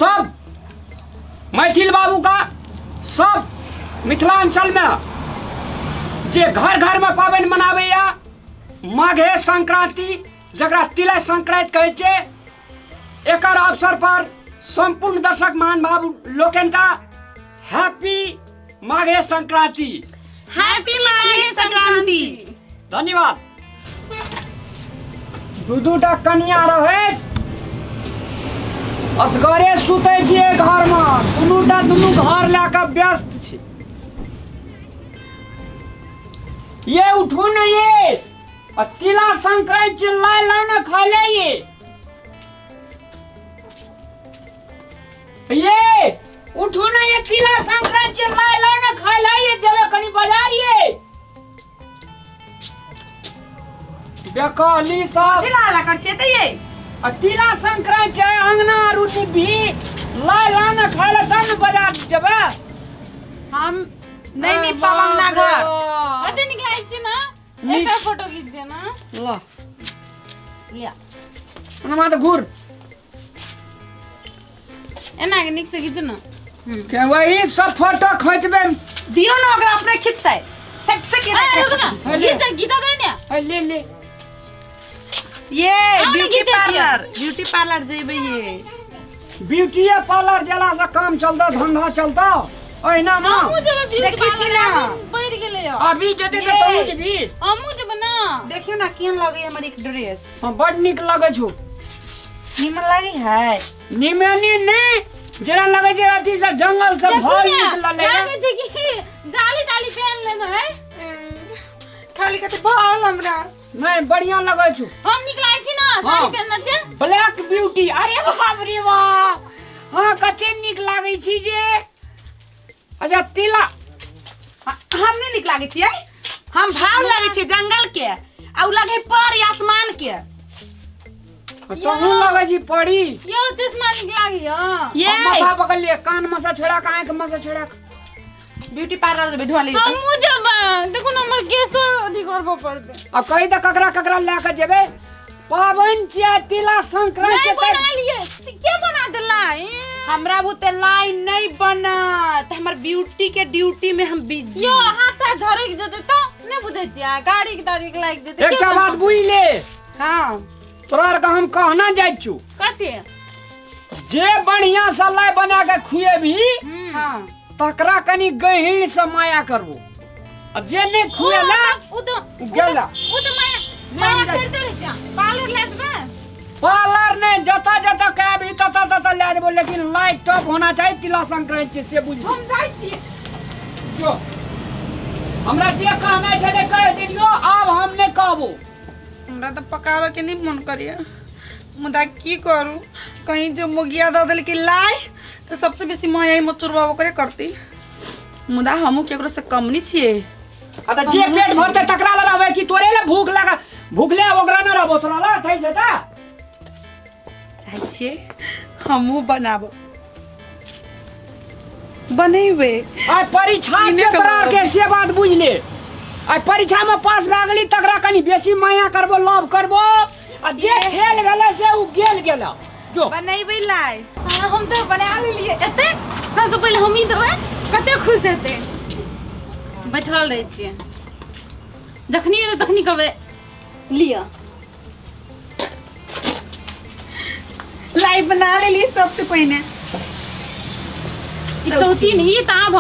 सब मैथिल बाबू का सब मिथिलांचल में जे घर घर में पाबनि मनावे या माघे संक्रांति जकरा तिला संक्रांति कहे छे एकर अवसर पर संपूर्ण दर्शक मान बाबू लोकन का हैप्पी माघे संक्रांति। हैप्पी माघे संक्रांति। धन्यवाद। दूटा कन्या रहे असगरे सुते छिए घर में दुनू घर लेकर व्यस्त छी। ये उठो न ये तिला संक्रांति लाई न खा ले ये उठो न ये तिला संक्रांति लाई न खा ले ये जब कनी बाजार ये बेकाली सब तिला ला कर छे त ये तिला संक्रांति है अंगना रुचि भी लाई न खा ले तब बाजार जबे हम नहीं पावंग ना घर कते निकलाई छी ना एक फोटो खींच देना ला लिया हनुमान तो घूर एना के निक से खींच ना के वही सब फोटो खींचबे दियो ना अगर अपने खींचता है सेट से रुक ना ये से गीता दे ने ले ये ब्यूटी पार्लर जेबे ये ब्यूटी पार्लर जला से काम चलता धंधा चलता ओइना ना देखि छी ना बैर गेले अभी जते त तू जेबी हमहु जब ना देखियो ना केहन लगे हमर एक ड्रेस बड़ निक लगे छु निमन लगी है निमनी ने जरा लगे जे अथी से जंगल से भर निकलले लागे छै कि जाली ताली पहन लेना है खाली कते भाल हमरा नहीं बढ़िया लगे छु हम निकलाई छी ना साड़ी पहनना छै ब्लैक ब्यूटी अरे बाप रे वाह हां कते निक लागे छी जे अच्छा तिला हम नहीं निक लागे छियै हम भाव लागे छी जंगल के आ लगे पर आसमान के तहु लगे छी पड़ी यो चश्मा निक लागी हां ये माथा पकड़ लिए कान में से छोड़ा काहे के में से छोड़ा ब्यूटी पार्लर से बैठवा लिए हमहु जब देखो ना हमर केसो अथी करबो पड़ते आ कहि त ककरा लेके जेबे पावन छिया तिला संक्रांति नहीं बना लिए के बना देला हमरा बुते लाइन नहीं बनत हमर ब्यूटी के ड्यूटी में हम बिजी यो हाथ धरक जते तो नहीं बुझे छिया गाड़ी के तारीख लाग देते एकटा बात बुझ ले हां तोरा का हम कहना जाय छु कते जे बढ़िया से लाई बना के खुएबी हां तकरा कनी गहिण से माया करबो अब जे ने खुएला उ तो गेला माया करते रह जा पार्लर लेसबे पार्लर ने जता कहबी तता ले देबो लेकिन लाइट टॉप होना चाहिए तिला संक्रांति से बुझ हम जाय छी जो हमरा जे कहना छले कह दियो अब हम ने कहबो हमरा तो पकावे के नहीं मन करिया मुदा की करू कहीं जो मुगिया द देल की लाई तो सबसे बेसी माया मचुरवा करे करती मुदा हमहु केकरो से कम नहीं छिए अत जे पेट भरते तकरा ल रहबे कि तोरे ले भूखले ओकरा न रहबो तोरा ला थई से ता चाहे छिए हमहु बनाबो बनेबे आ परीक्षा के तरह के से बात बुझ ले आ परीक्षा में पास भ गेली तकरा कनी बेसी माया करबो लव करबो आ जे फेल भेले से उ गेल जो बनेबे लाई हम तो बना लेलिए एते सबसे पहले हम ही देबै कते खुश हेते बैठल रह छिए जखनी कहबे लिया लाई बना लेली सबसे पहले ई सौतीन ही त अब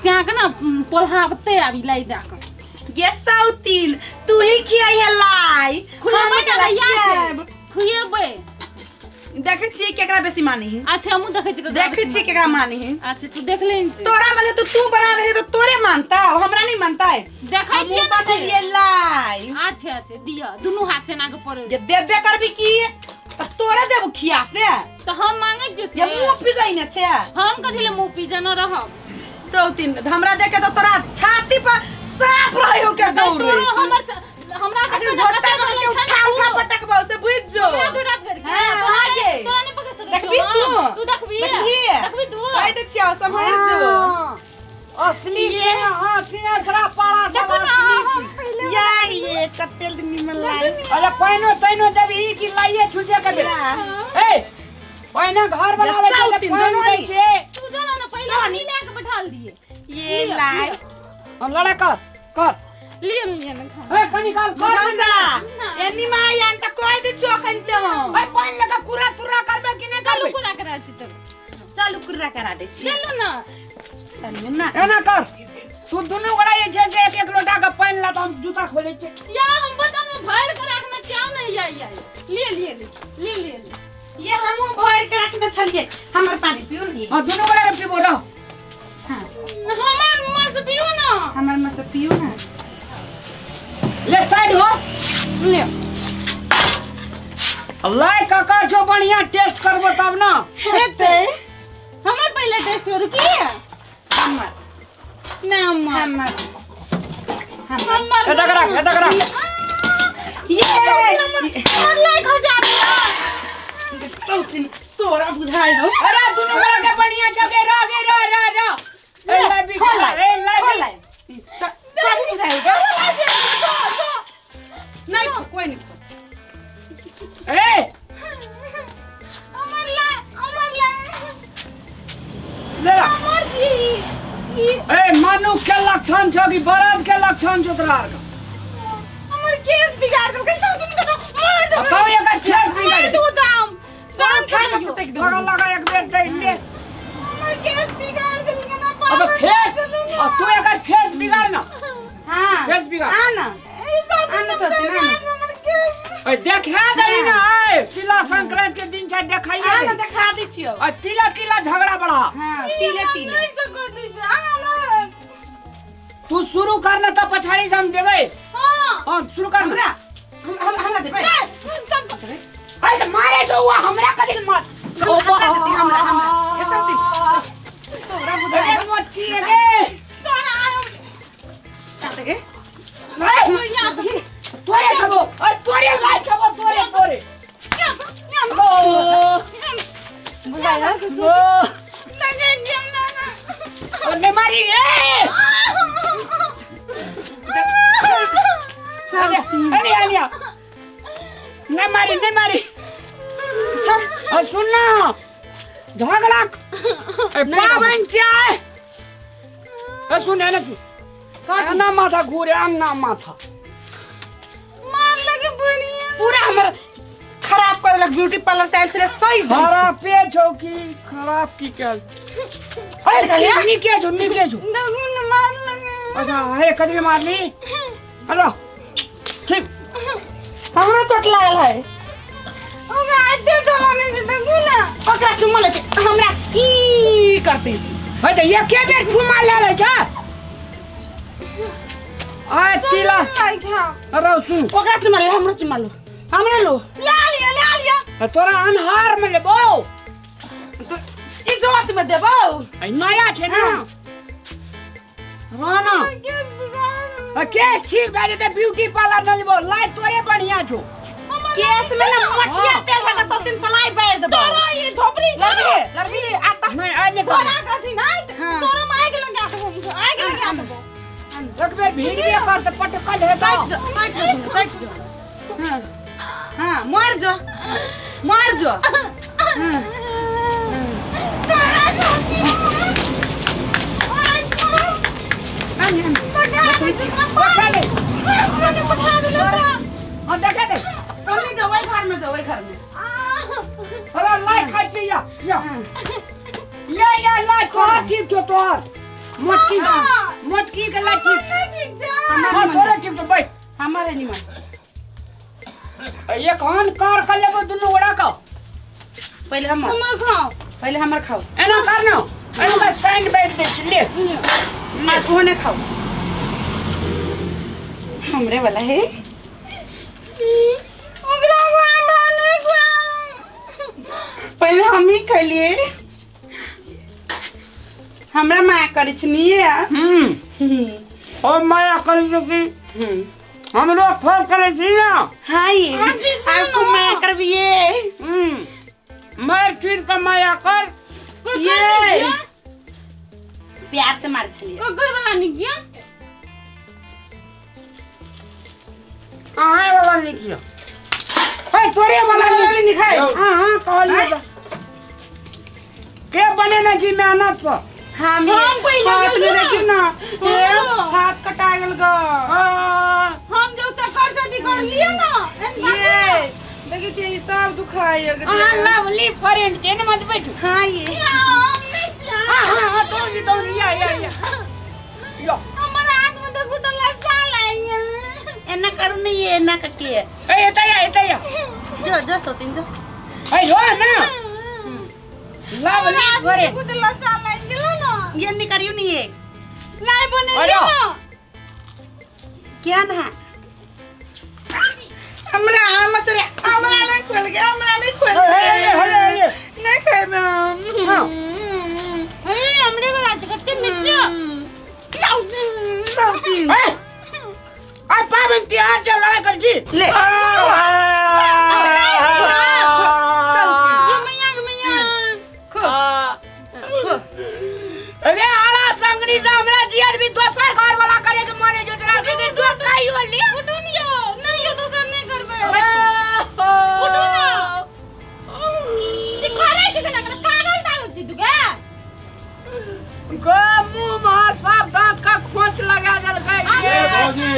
स्या के ना पोल्हावते आबी लाई दा के ये सौतीन तू ही खियाई है लाई खुएबै त लइया छै खुएबै देखे छी केकरा बेसी मानी है अच्छा हमहु देखे छी देखे छी केकरा मानी है अच्छा तू देख ले से तोरा माने तो तू बना दे तो तोरे मानता हमरा नहीं मानता है देखै छी ना से ये लाई अच्छा दिया दोनों हाथ से ना के पड़े जे देबे करबी की त तोरे देबो खिया से तो हम मांगे जे ये मुंह पिजाई न छे हम कथि ले मुंह पिजा न रहब सौतीन हमरा देखे तो तोरा छाती पर साफ रहियो के दौड़ तो हमरा के झटका के उठा पटकबो से बुझ जो हमरा झटका कर हां आगे तोरा नहीं पकड़ सकै देखबी तू देखबी तू कह दे छियो समझ जो असली से हां सिंहसरा पाड़ा सब असली यार ये कतेल निमन लाई अरे पैनो तैनो देबी की लाइए छुजे के ए पहले घर बनावे रस्ता के उतिन, पानी दोनों दै नी। छे तू जो ना पहले हनी लेके बैठा दिए ये लाई और लड़ा कर लिए ना खा ए पानी निकाल कर बुझौंदा एनी माई आन त कोइ दे चोखन त हम ए पानी लगा कुरा तुरा करबे कि नहीं चालू करबे को ला करा छी तो चालू कुर्रा करा दे छी चलो ना चल ना एना कर तू दोनों गोड़ा ये जैसे एक लोटा का पानी ला तो हम जूता खोले छे या हम बता में भर कर रखना चाह नहीं आई ले ये हम भर के रखने छलिए हमर पानी पियो नी हां दोनों गोड़ा के पीबो रहो हां हमार मुंह से पियो ना हमर में से पियो ना ले साइड हो ले अल्लाह काका जो बढ़िया टेस्ट करबो तब ना हेते हमार पहले टेस्ट करू की हमर ना अम्मा हमर हमार ए तकरा ये और लाइक हो जाता तोरा बुझाई हो अरे दोनों गोड़ा के बढ़िया जगह रा ए ले भी ए ले कादी बुझाई हो नहीं कोई नहीं ए हमार ला ले ला हमार जी ए मानु के लक्षण छ कि बरात के लक्षण छ तोरा का हमर केस बिगाड़ दो कैसे दिन का मार दो कब एकर केस बिगाड़ दो दाम खा के फेंक दो लगा एक बेर दे ले हमर केस बिगाड़ दे ना अब फेस अब तू एकर फेस बिगाड़ ना हां फेस बिगाड़ आना आना तो ना ए देखा दई ना ए तिला संक्रांति के दिन छ देखाइए आना दिखा दै छियो आ तिला झगड़ा बढ़ा हां तिले नहीं सको दी हमरा तू शुरू करना त पछाड़ी से हम देबे हां शुरू करना हमरा दे भाई सब अरे तो मारे जो हुआ हमरा कदिल मत हमरा ऐसा होती तोरा बुझाई मत किए रे तोरा काटे के नहीं याद तोरे खबो और तोरे लाई खबो तोरे बुझाई हो और ने मारी ए अरे ने मारी और सुन ना झगड़ा पावन चाय सुन है ना सुन ना माथा घूरे अन्ना माथा मार लगे बढ़िया पूरा हमर खराब कर लग ब्यूटी पार्लर स्टाइल से सही खराब पे छौकी खराब की क्या अरे निके जो दगुन मार लगे अच्छा है कदली मारली हेलो ठीक हमरा चोट लागल है ओकरा आते चलाने से दगुना ओकरा चुम्मा लेते हमरा ई करते है तो ये के बेर चुमा ले रे जा आ तिला लाइक हां अरे सुन ओकरा चुम्मा ले हमरा लो ले लिया तोरा अनहार में लेबो ई जोत में देबो आई नया छे ना राना केस ठीक भए जेते ब्यूटी पार्लर न लेबो लाई तोरे बढ़िया छो केस में ना मटिया तेल का सब दिन सलाई बैठ देबो तोरा ये झोपड़ी लड़बी आता नहीं आ ने तोरा कथि नहीं तोरा में आग लगा देबो एक बेर वीडियो कर त पटकल हेता साइड जो हां मर जो देखे दे घर में अरे लाई खाई छी या लाई तोरा ठीक छो तोर मोटकी के लाई ठीक हां तोरा ठीक छो बैठ हमारे निमन ये कौन कार कर लेबो दुनु गोड़ा का पहले हमर खाओ एना करनो एना का सैंड बैठ दे ले ओने खाओ हमरे वाला है ओकरा हमरा नहीं पहले हम ही खलिए हमरा माया करे छनिए ओ माया कर की हमरो फोन करे छी ना हाय आपको माया करबिए मार चीर का माया कर ये प्यार से मार छलिए घर वाला नहीं किया वाला नहीं किया है तोरे वाला नहीं खाए हां कहलिए के बने ना जी मेहनत से हम पहिले हाथ में गेलू देखी ना ये हाथ कटा गेल ग हम जो सकर शादी कर लिए ना ये देखी ते ई सब दुखाई है लवली फ्रेंड के न मत बैठ हां ये हां तो या यो हमारा हाथ में तो गुदला साल आएंगे एना करू नहीं ये एना कके ए एतया जो सोतिन जो ए यो ना लवली फ्रेंड गुदला साल आएंगे ना ये नहीं करियो नहीं ये लाई बने लियो ना क्या ना हमरा नहीं खोल गया नहीं खाए मैं अरे हमरे को आज कते मित्र सोतिन आ पावन तिहार चल लड़ा कर जी ले अरे आला संगनी से हमरा जियाद भी दोसर घर वाला करे के माने जो तोरा के डोक काई हो ले उठो नहीं ये दोसर नहीं करबे उठो ना ये करे छै ना पागल छी तू के गो मुंह में सब दांत का खोंच लगा देल ए भौजी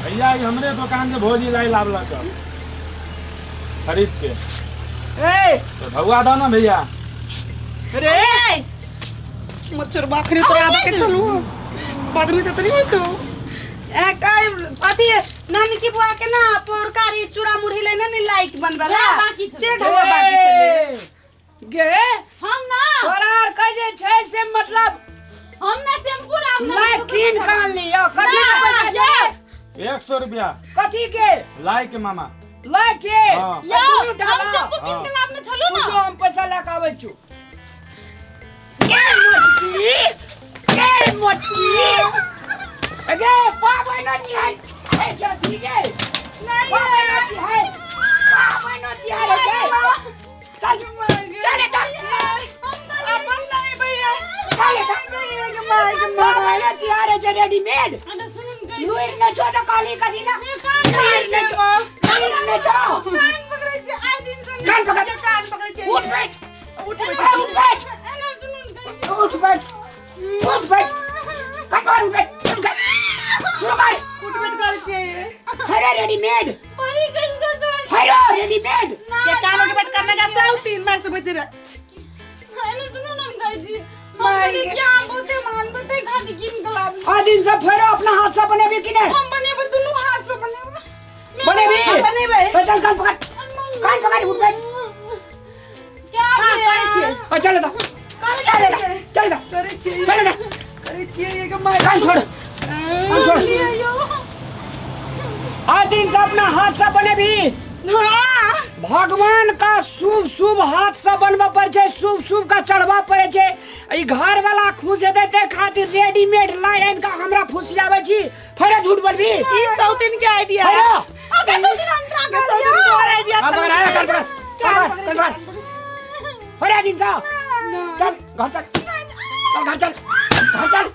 भैया ये हमरे दुकान से भौजी लाई लावला का खरीद के ए तो भगवा दो ना भैया रे मच्छर बाखरी तो आबे के चलू बाद में तो नहीं तो ए काय अथी नानी की बुआ के ना पोरकारी चूड़ा मुरही लेना नहीं लाइट बनवाला ला, बाकी छले। से ढवा बाकी चले गे हम ना तोरार का जे छै से मतलब हम ना शैम्पू लाम ना मैं कीन कान लियो कथी के पैसा छै 100 रुपया कथी के लाई के मामा ला के हाँ। यो तू हम डाला शैम्पू किन के लाम ना छलू तू ना जो हम पैसा लेके आबै छु के मोटी अगे पाबै न है ए जदी गे नहीं पाबै न है पाबै न है चल चले ता अपन नहीं भैया चले ता पाबै न है जे रेडीमेड अरे सुन गई लुइर न छो त काली कदी ना लुइर न छो कान पकड़े छे आइ दिन से कान पकड़ कान पकड़े छे उठ बैठ उठ उठ बैठ एना सुन गई उठ बैठ कटवार उठ बैठ शुरू कर उठ बैठ कर छे हरे रेडीमेड अरे कहीं का तो हरे रेडीमेड के कान उठ बैठ करने का साउ तीन मार से बच रहा अरे सुनो ना गाई जी माई हम क्या बोलते मान बोलते खाती किन के लाम आ दिन से फेरो अपना हाथ से बने भी कि नहीं हम बने दोनों हाथ से बने बने भी बने भाई चल कान पकड़ उठ बैठ क्या करे छे और चले दा चले दा करे छे चले दा करे छे ये के मार कान छोड़ कान छोड़ यो आ दिन से अपना हाथ से बने भी हां भगवान का शुभ शुभ हाथ से बनवा पड़े छे शुभ शुभ का चढ़वा पड़े छे ई घर वाला खुश देते खातिर रेडीमेड लाइन का हमरा फुसियावे छी फेर झूठ बोलबी ई सौतीन के आईडिया है अबे सौतीन अंतरा के सौतीन और आईडिया कर अरे दिन सा चल घर चल घर चल